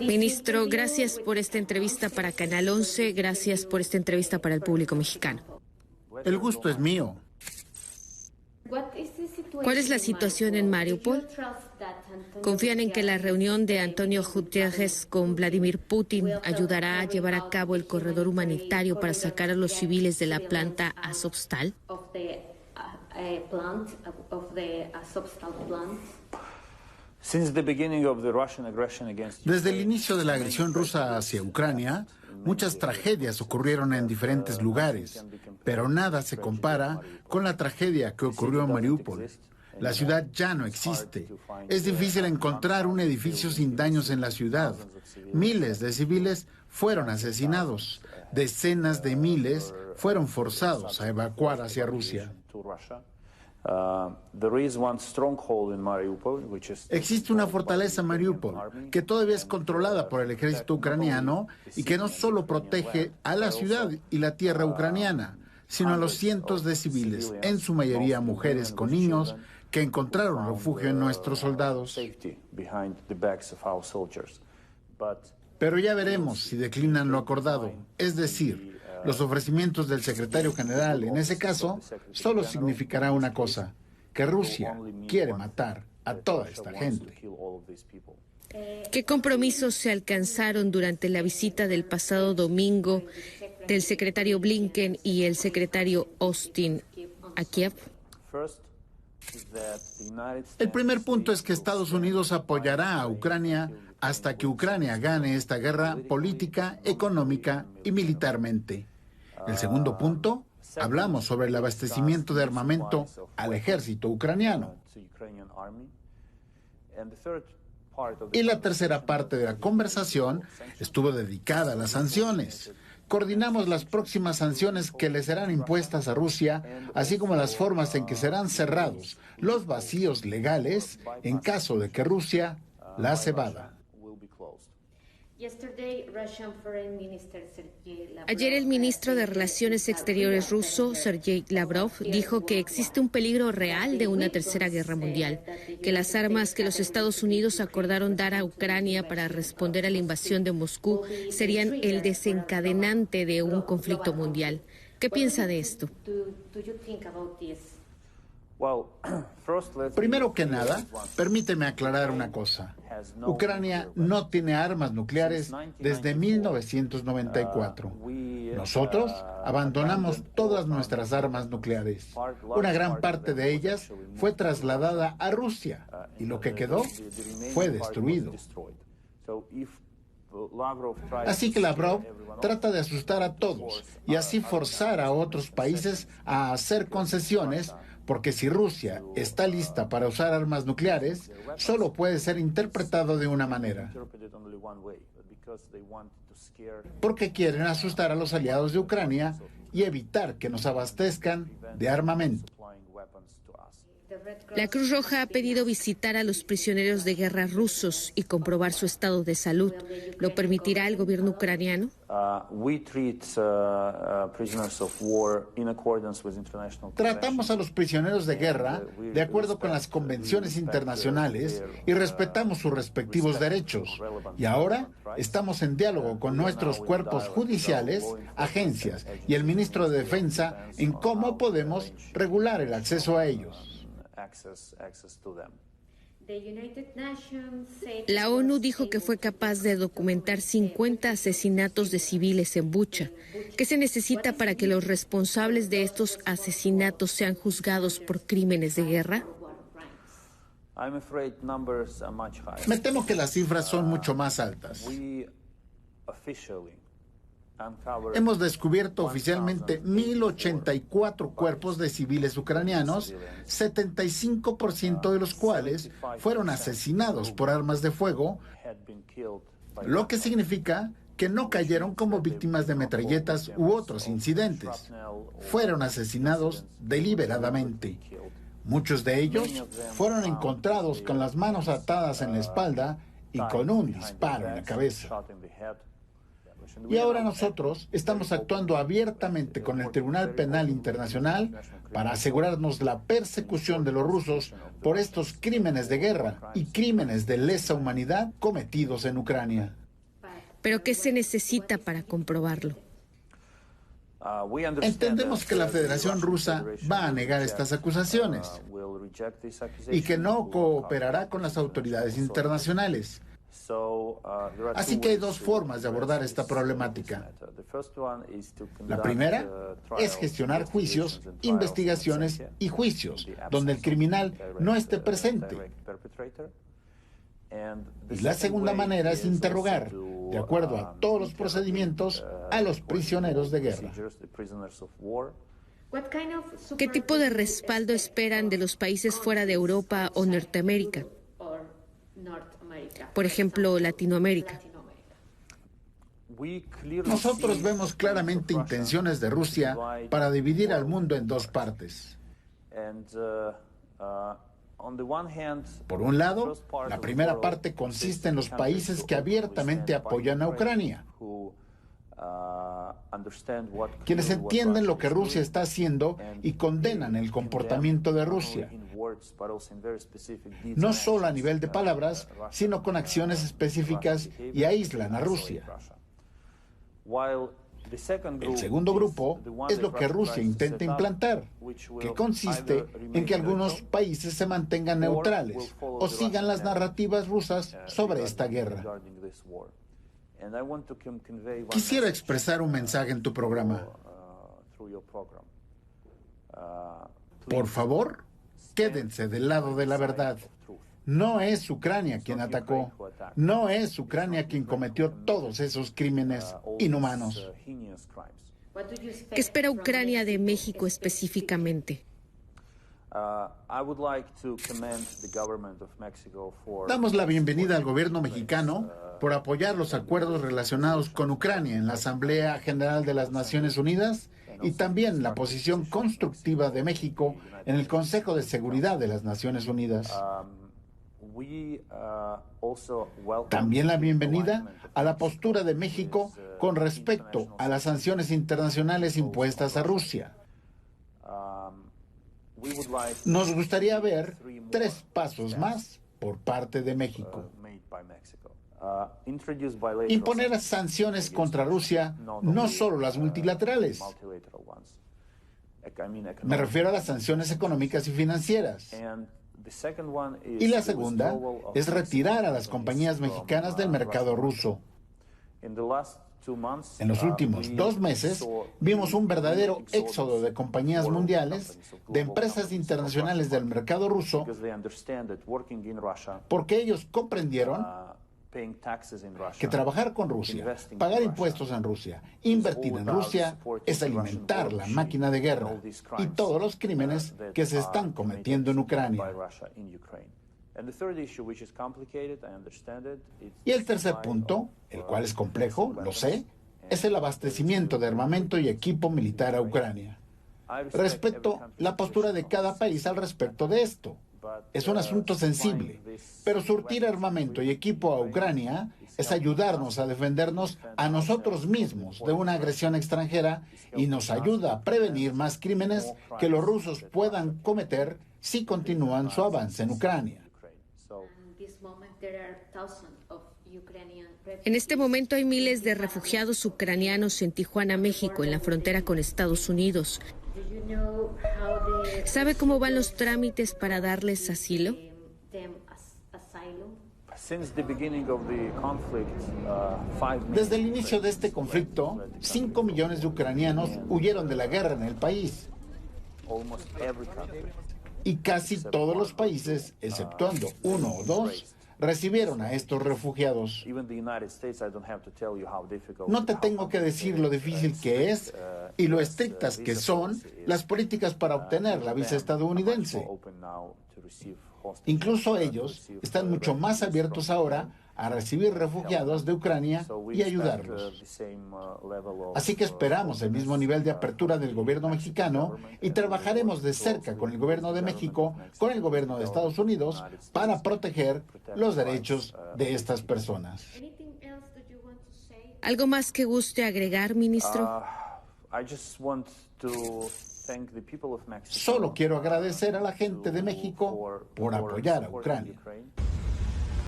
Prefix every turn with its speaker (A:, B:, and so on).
A: Ministro, gracias por esta entrevista para Canal 11, gracias por esta entrevista para el público mexicano.
B: El gusto es mío.
A: ¿Cuál es la situación en Mariupol? ¿Confían en que la reunión de Antonio Guterres con Vladimir Putin ayudará a llevar a cabo el corredor humanitario para sacar a los civiles de la planta Azovstal?
B: Desde el inicio de la agresión rusa hacia Ucrania, muchas tragedias ocurrieron en diferentes lugares, pero nada se compara con la tragedia que ocurrió en Mariupol. La ciudad ya no existe. Es difícil encontrar un edificio sin daños en la ciudad. Miles de civiles fueron asesinados. Decenas de miles fueron forzados a evacuar hacia Rusia. Existe una fortaleza en Mariupol que todavía es controlada por el ejército ucraniano y que no solo protege a la ciudad y la tierra ucraniana, sino a los cientos de civiles, en su mayoría mujeres con niños, que encontraron refugio en nuestros soldados. Pero ya veremos si declinan lo acordado, es decir, los ofrecimientos del secretario general, en ese caso, solo significará una cosa, que Rusia quiere matar a toda esta gente.
A: ¿Qué compromisos se alcanzaron durante la visita del pasado domingo del secretario Blinken y el secretario Austin a Kiev?
B: El primer punto es que Estados Unidos apoyará a Ucrania hasta que Ucrania gane esta guerra política, económica y militarmente. El segundo punto, hablamos sobre el abastecimiento de armamento al ejército ucraniano. Y la tercera parte de la conversación estuvo dedicada a las sanciones. Coordinamos las próximas sanciones que le serán impuestas a Rusia, así como las formas en que serán cerrados los vacíos legales en caso de que Rusia las evada.
A: Ayer el ministro de Relaciones Exteriores ruso, Sergei Lavrov, dijo que existe un peligro real de una tercera guerra mundial, que las armas que los Estados Unidos acordaron dar a Ucrania para responder a la invasión de Moscú serían el desencadenante de un conflicto mundial. ¿Qué piensa de esto?
B: Primero que nada, permíteme aclarar una cosa. Ucrania no tiene armas nucleares desde 1994. Nosotros abandonamos todas nuestras armas nucleares. Una gran parte de ellas fue trasladada a Rusia y lo que quedó fue destruido. Así que Lavrov trata de asustar a todos y así forzar a otros países a hacer concesiones, porque si Rusia está lista para usar armas nucleares, solo puede ser interpretado de una manera. Porque quieren asustar a los aliados de Ucrania y evitar que nos abastezcan de armamento.
A: La Cruz Roja ha pedido visitar a los prisioneros de guerra rusos y comprobar su estado de salud. ¿Lo permitirá el gobierno ucraniano?
B: Tratamos a los prisioneros de guerra de acuerdo con las convenciones internacionales y respetamos sus respectivos derechos. Y ahora estamos en diálogo con nuestros cuerpos judiciales, agencias y el ministro de Defensa en cómo podemos regular el acceso a ellos.
A: La ONU dijo que fue capaz de documentar 50 asesinatos de civiles en Bucha. ¿Qué se necesita para que los responsables de estos asesinatos sean juzgados por crímenes de guerra?
B: Me temo que las cifras son mucho más altas. Hemos descubierto oficialmente 1.084 cuerpos de civiles ucranianos, 75% de los cuales fueron asesinados por armas de fuego, lo que significa que no cayeron como víctimas de metralletas u otros incidentes. Fueron asesinados deliberadamente. Muchos de ellos fueron encontrados con las manos atadas en la espalda y con un disparo en la cabeza. Y ahora nosotros estamos actuando abiertamente con el Tribunal Penal Internacional para asegurarnos la persecución de los rusos por estos crímenes de guerra y crímenes de lesa humanidad cometidos en Ucrania.
A: ¿Pero qué se necesita para comprobarlo?
B: Entendemos que la Federación Rusa va a negar estas acusaciones y que no cooperará con las autoridades internacionales. Así que hay dos formas de abordar esta problemática. La primera es gestionar juicios, investigaciones y juicios, donde el criminal no esté presente. Y la segunda manera es interrogar, de acuerdo a todos los procedimientos, a los prisioneros de guerra.
A: ¿Qué tipo de respaldo esperan de los países fuera de Europa o Norteamérica? Por ejemplo, Latinoamérica.
B: Nosotros vemos claramente intenciones de Rusia para dividir al mundo en dos partes. Por un lado, la primera parte consiste en los países que abiertamente apoyan a Ucrania, quienes entienden lo que Rusia está haciendo y condenan el comportamiento de Rusia, no solo a nivel de palabras, sino con acciones específicas, y aíslan a Rusia. El segundo grupo es lo que Rusia intenta implantar, que consiste en que algunos países se mantengan neutrales o sigan las narrativas rusas sobre esta guerra. Quisiera expresar un mensaje en tu programa. Por favor, quédense del lado de la verdad. No es Ucrania quien atacó. No es Ucrania quien cometió todos esos crímenes inhumanos.
A: ¿Qué espera Ucrania de México específicamente?
B: Damos la bienvenida al gobierno mexicano por apoyar los acuerdos relacionados con Ucrania en la Asamblea General de las Naciones Unidas y también la posición constructiva de México en el Consejo de Seguridad de las Naciones Unidas. También la bienvenida a la postura de México con respecto a las sanciones internacionales impuestas a Rusia. Nos gustaría ver 3 pasos más por parte de México. Imponer sanciones contra Rusia, no solo las multilaterales. Me refiero a las sanciones económicas y financieras. Y la segunda es retirar a las compañías mexicanas del mercado ruso. En los últimos 2 meses vimos un verdadero éxodo de compañías mundiales, de empresas internacionales del mercado ruso, porque ellos comprendieron que trabajar con Rusia, pagar impuestos en Rusia, invertir en Rusia, es alimentar la máquina de guerra y todos los crímenes que se están cometiendo en Ucrania. Y el tercer punto, el cual es complejo, lo sé, es el abastecimiento de armamento y equipo militar a Ucrania. Respeto la postura de cada país al respecto de esto. Es un asunto sensible, pero surtir armamento y equipo a Ucrania es ayudarnos a defendernos a nosotros mismos de una agresión extranjera y nos ayuda a prevenir más crímenes que los rusos puedan cometer si continúan su avance en Ucrania.
A: En este momento hay miles de refugiados ucranianos en Tijuana, México, en la frontera con Estados Unidos. ¿Sabe cómo van los trámites para darles asilo?
B: Desde el inicio de este conflicto, 5 millones de ucranianos huyeron de la guerra en el país. Y casi todos los países, exceptuando 1 o 2, recibieron a estos refugiados. No te tengo que decir lo difícil que es y lo estrictas que son las políticas para obtener la visa estadounidense. Incluso ellos están mucho más abiertos ahora a recibir refugiados de Ucrania y ayudarlos. Así que esperamos el mismo nivel de apertura del gobierno mexicano y trabajaremos de cerca con el gobierno de México, con el gobierno de Estados Unidos, para proteger los derechos de estas personas.
A: ¿Algo más que guste agregar, ministro?
B: Solo quiero agradecer a la gente de México por apoyar a Ucrania.